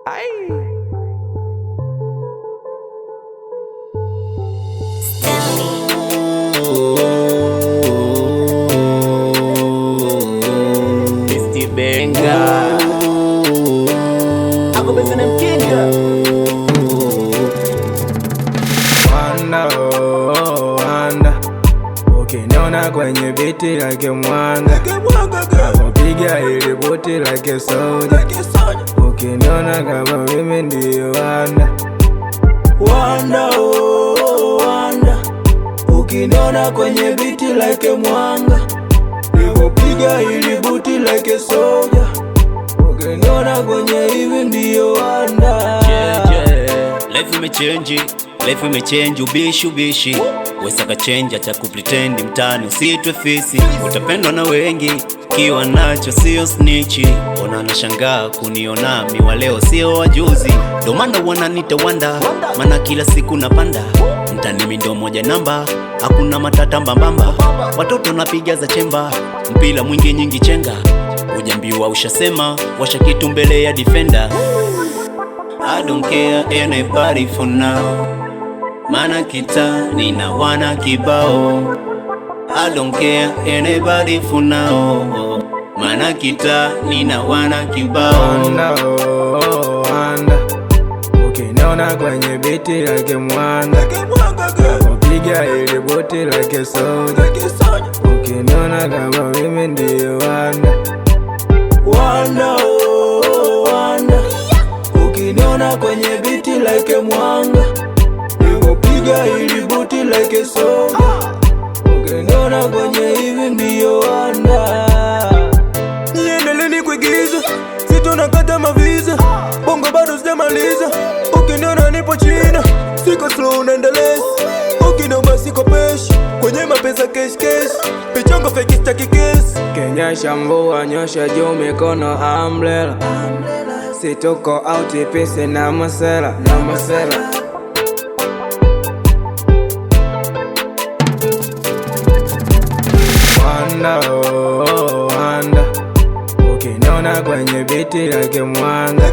Ay. Mr. Benga ako besa na mkinga wanda ukiniona kwenye biti like mwanga napopiga ili buti like soja ukiniona kama mimi ndiyo wanda ukiniona kwenye biti like mwanga napopiga ili buti like soja ukiniona kwenye hivi ndiyo wanda. Life imechange ubishi wesaka change acha kupretend mtani usitwe fisi utapendwa na wengi kiwa nacho sio snitchi ona nashangaa kuniona miwa leo sio wajuzi ndo maana wananita wanda maana kila siku napanda mtani mindo moja namba hakuna matata mbambamba watoto napiga za chemba mpila mwingi nyingi chenga ujambiwa ushasema washa kitu mbele ya defender. I don't care anybody for now mana kita nina wana kibao. I don't care anybody for now mana kita nina wana kibao. Wanda ukiniona kwenye biti like mwanga napopiga ili buti like soja ukiniona kama mimi ndiyo wanda ukiniona kwenye biti like mwanga napopiga ili buti like soja ukiniona kwenye hivi ndiyo wanda. Niendeleni kuigiza sito nakata maviza bongo bado sijamaliza ukiniona nipo China siko slow naendeleza ukiniomba siko peshi kwenye mapesa cash pichongo fake staki case kenyasha mvua nyosha juu mikono umbrella situko out pese na masela wanda ukiniona kwenye biti like mwanga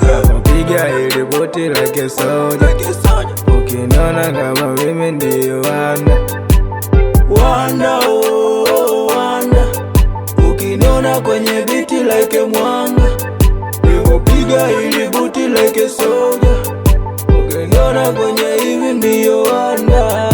napopiga ili buti like soja ukiniona kama mimi ndiyo wanda ukiniona kwenye biti like mwanga napopiga ili buti like soja ukiniona kwenye hivi ndiyo wanda.